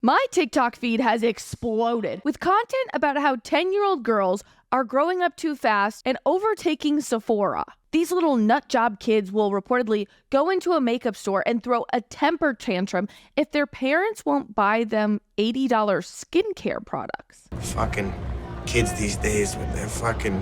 My TikTok feed has exploded with content about how 10-year-old girls are growing up too fast and overtaking Sephora. These little nut job kids will reportedly go into a makeup store and throw a temper tantrum if their parents won't buy them $80 skincare products. Fucking kids these days with their fucking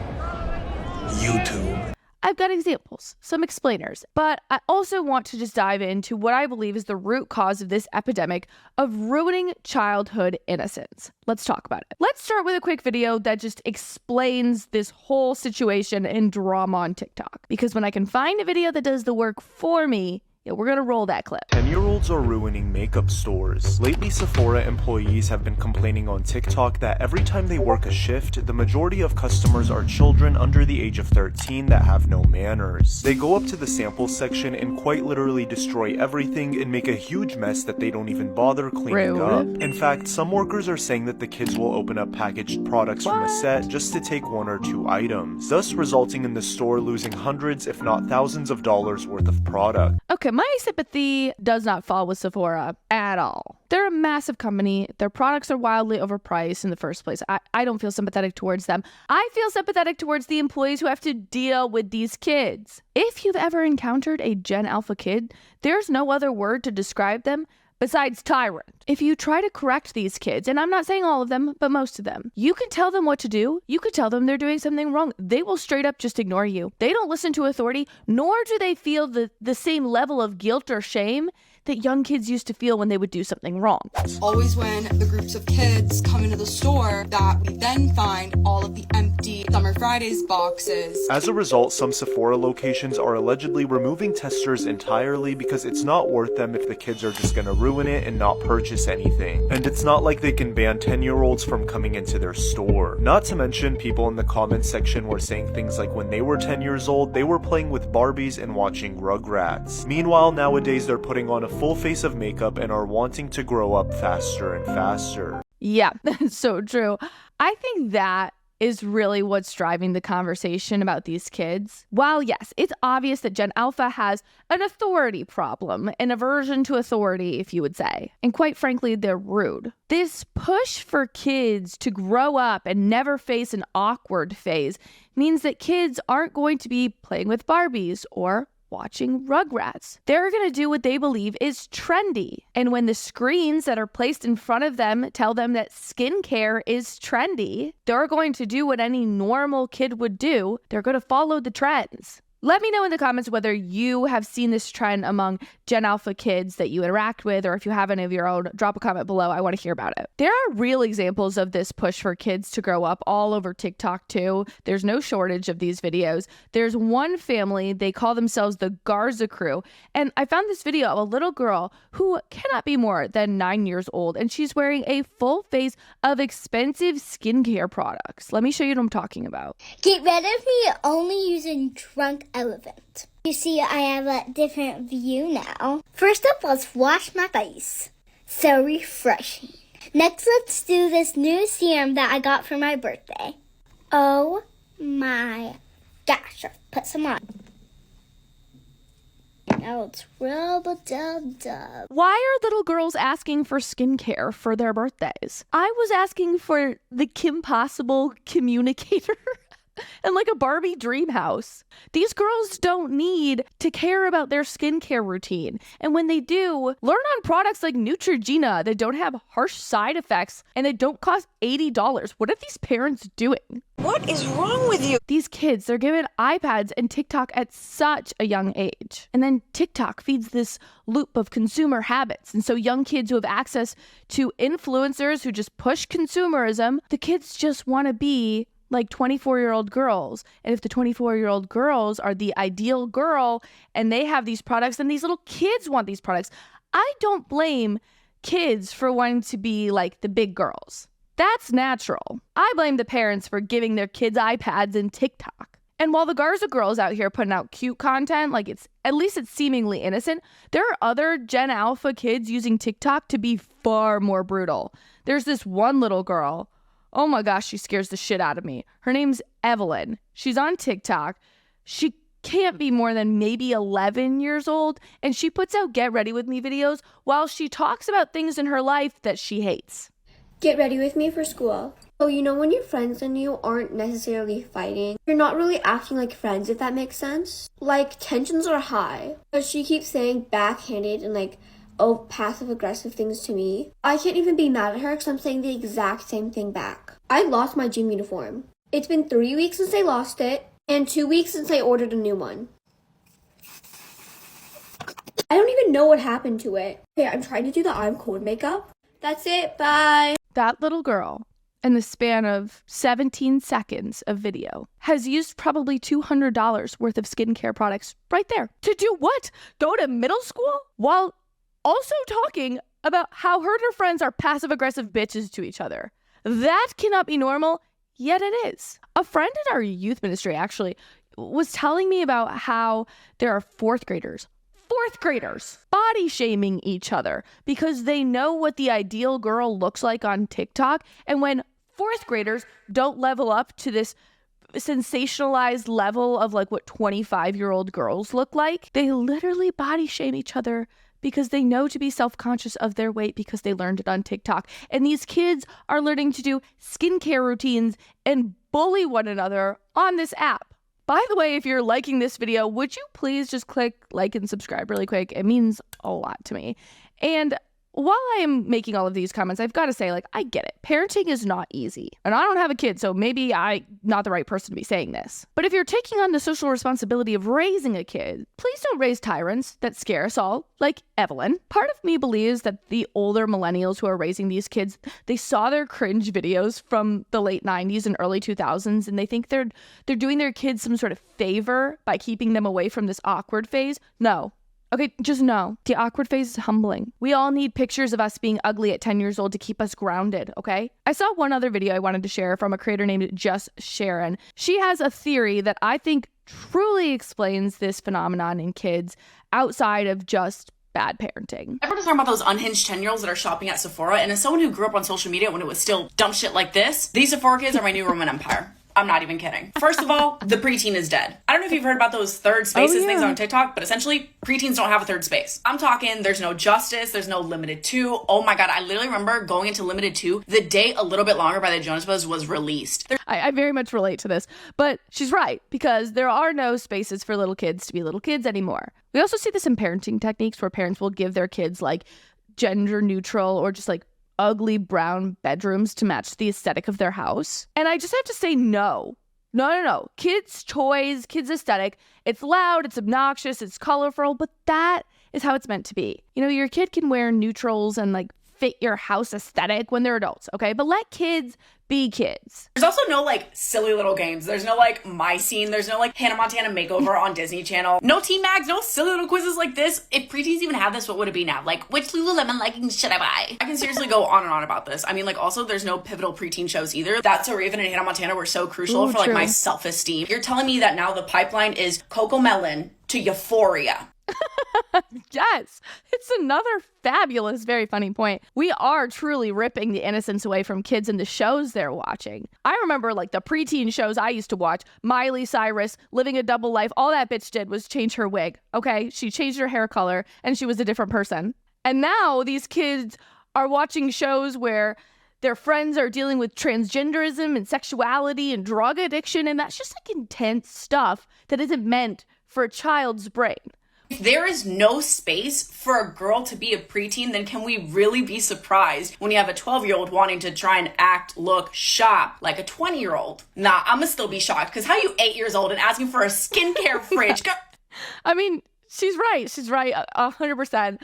YouTube. I've got examples, some explainers, but I also want to just dive into what I believe is the root cause of this epidemic of ruining childhood innocence. Let's talk about it. Let's start with a quick video that just explains this whole situation and drama on TikTok. Because when I can find a video that does the work for me, we're gonna roll that clip. 10-year-olds are ruining makeup stores. Lately, Sephora employees have been complaining on TikTok that every time they work a shift, the majority of customers are children under the age of 13 that have no manners. They go up to the sample section and quite literally destroy everything and make a huge mess that they don't even bother cleaning up. In fact, some workers are saying that the kids will open up packaged products from a set just to take one or two items, thus resulting in the store losing hundreds if not thousands of dollars worth of product. Okay, my sympathy does not fall with Sephora at all. They're a massive company. Their products are wildly overpriced in the first place. I don't feel sympathetic towards them. I feel sympathetic towards the employees who have to deal with these kids. If you've ever encountered a Gen Alpha kid, there's no other word to describe them besides tyrant. If you try to correct these kids, and I'm not saying all of them, but most of them, you can tell them what to do. You could tell them they're doing something wrong. They will straight up just ignore you. They don't listen to authority, nor do they feel the same level of guilt or shame that young kids used to feel when they would do something wrong. Always when the groups of kids come into the store that we then find all of the empty Summer Fridays boxes. As a result, some Sephora locations are allegedly removing testers entirely because it's not worth them if the kids are just gonna ruin it and not purchase anything. And it's not like they can ban 10-year-olds from coming into their store. Not to mention, people in the comments section were saying things like when they were 10 years old, they were playing with Barbies and watching Rugrats. Meanwhile, nowadays they're putting on a full face of makeup and are wanting to grow up faster and faster. Yeah, that's so true. I think that is really what's driving the conversation about these kids. While yes, it's obvious that Gen Alpha has an authority problem, an aversion to authority, if you would say. And quite frankly, they're rude. This push for kids to grow up and never face an awkward phase means that kids aren't going to be playing with Barbies or watching Rugrats. They're going to do what they believe is trendy. And when the screens that are placed in front of them tell them that skincare is trendy, they're going to do what any normal kid would do. They're going to follow the trends. Let me know in the comments whether you have seen this trend among Gen Alpha kids that you interact with, or if you have any of your own, drop a comment below. I want to hear about it. There are real examples of this push for kids to grow up all over TikTok too. There's no shortage of these videos. There's one family, they call themselves the Garza Crew, and I found this video of a little girl who cannot be more than 9 years old, and she's wearing a full face of expensive skincare products. Let me show you what I'm talking about. Get rid of me only using drunk elephant. You see, I have a different view now. First up, let's wash my face. So refreshing. Next, let's do this new serum that I got for my birthday. Oh my gosh, let's put some on. Now let's rub-a-dub-dub. Why are little girls asking for skincare for their birthdays? I was asking for the Kim Possible communicator. And like a Barbie dream house. These girls don't need to care about their skincare routine. And when they do, learn on products like Neutrogena that don't have harsh side effects and that don't cost $80. What are these parents doing? What is wrong with you? These kids, they're given iPads and TikTok at such a young age. And then TikTok feeds this loop of consumer habits. And so young kids who have access to influencers who just push consumerism, the kids just want to be like 24-year-old girls. And if the 24-year-old girls are the ideal girl and they have these products, then these little kids want these products. I don't blame kids for wanting to be like the big girls. That's natural. I blame the parents for giving their kids iPads and TikTok. And while the Garza girls out here putting out cute content, like it's seemingly innocent, there are other Gen Alpha kids using TikTok to be far more brutal. There's this one little girl. Oh my gosh, she scares the shit out of me. Her name's Evelyn. She's on TikTok. She can't be more than maybe 11 years old, and she puts out get ready with me videos while she talks about things in her life that she hates. Get ready with me for school. So, when your friends and you aren't necessarily fighting, you're not really acting like friends, if that makes sense. Like, tensions are high. But she keeps saying backhanded and passive-aggressive things to me. I can't even be mad at her because I'm saying the exact same thing back. I lost my gym uniform. It's been 3 weeks since I lost it, and 2 weeks since I ordered a new one. I don't even know what happened to it. Okay, I'm trying to do the I'm cold makeup. That's it, bye. That little girl, in the span of 17 seconds of video, has used probably $200 worth of skincare products right there. To do what? Go to middle school? While also talking about how her and her friends are passive-aggressive bitches to each other. That cannot be normal, yet it is. A friend in our youth ministry actually was telling me about how there are fourth graders body shaming each other because they know what the ideal girl looks like on TikTok. And when fourth graders don't level up to this sensationalized level of what 25-year-old girls look like, they literally body shame each other because they know to be self-conscious of their weight because they learned it on TikTok. And these kids are learning to do skincare routines and bully one another on this app. By the way, if you're liking this video, would you please just click like and subscribe really quick? It means a lot to me. And while I am making all of these comments, I've got to say, I get it. Parenting is not easy. And I don't have a kid, so maybe I'm not the right person to be saying this. But if you're taking on the social responsibility of raising a kid, please don't raise tyrants that scare us all, like Evelyn. Part of me believes that the older millennials who are raising these kids, they saw their cringe videos from the late 90s and early 2000s, and they think they're doing their kids some sort of favor by keeping them away from this awkward phase. No. Okay, just know, the awkward phase is humbling. We all need pictures of us being ugly at 10 years old to keep us grounded, okay? I saw one other video I wanted to share from a creator named Just Sharon. She has a theory that I think truly explains this phenomenon in kids outside of just bad parenting. Everyone's talking about those unhinged 10-year-olds that are shopping at Sephora, and as someone who grew up on social media when it was still dumb shit like this, these Sephora kids are my new Roman Empire. I'm not even kidding. First of all, the preteen is dead. I don't know if you've heard about those third spaces things on TikTok, but essentially, preteens don't have a third space. I'm talking, there's no justice, there's no limited 2. Oh my God, I literally remember going into limited 2 the day A Little Bit Longer by the Jonas Brothers was released. I very much relate to this, but she's right, because there are no spaces for little kids to be little kids anymore. We also see this in parenting techniques where parents will give their kids gender neutral or just ugly brown bedrooms to match the aesthetic of their house. And I just have to say no. Kids' toys, kids' aesthetic, it's loud, it's obnoxious, it's colorful, but that is how it's meant to be. Your kid can wear neutrals and fit your house aesthetic when they're adults, okay? But let kids be kids. There's also no silly little games. There's no My Scene. There's no Hannah Montana Makeover on Disney Channel. No teen mags, no silly little quizzes like this. If preteens even had this, what would it be now? Which Lululemon leggings should I buy? I can seriously go on and on about this. I mean, also there's no pivotal preteen shows either. That's So Raven and Hannah Montana were so crucial for my self-esteem. You're telling me that now the pipeline is Coco Melon to Euphoria. Yes, it's another fabulous, very funny point. We are truly ripping the innocence away from kids in the shows they're watching. I remember the preteen shows I used to watch, Miley Cyrus, Living a Double Life. All that bitch did was change her wig, okay? She changed her hair color and she was a different person. And now these kids are watching shows where their friends are dealing with transgenderism and sexuality and drug addiction, and that's just intense stuff that isn't meant for a child's brain. If there is no space for a girl to be a preteen, then can we really be surprised when you have a 12-year-old wanting to try and act, look, shop like a 20-year-old? Nah, I'ma still be shocked, because how are you 8 years old and asking for a skincare fridge? I mean, she's right 100%.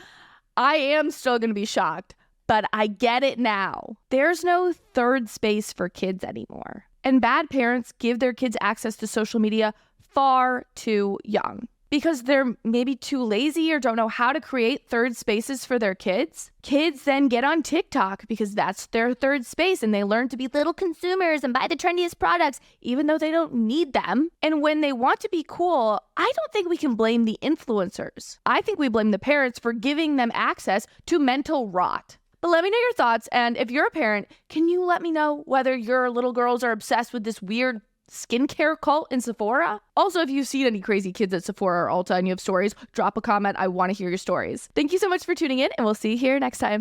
I am still gonna be shocked, but I get it now. There's no third space for kids anymore. And bad parents give their kids access to social media far too young. Because they're maybe too lazy or don't know how to create third spaces for their kids. Kids then get on TikTok because that's their third space, and they learn to be little consumers and buy the trendiest products, even though they don't need them. And when they want to be cool, I don't think we can blame the influencers. I think we blame the parents for giving them access to mental rot. But let me know your thoughts, and if you're a parent, can you let me know whether your little girls are obsessed with this weird skincare cult in Sephora? Also, if you've seen any crazy kids at Sephora or Ulta and you have stories, drop a comment. I want to hear your stories. Thank you so much for tuning in, and we'll see you here next time.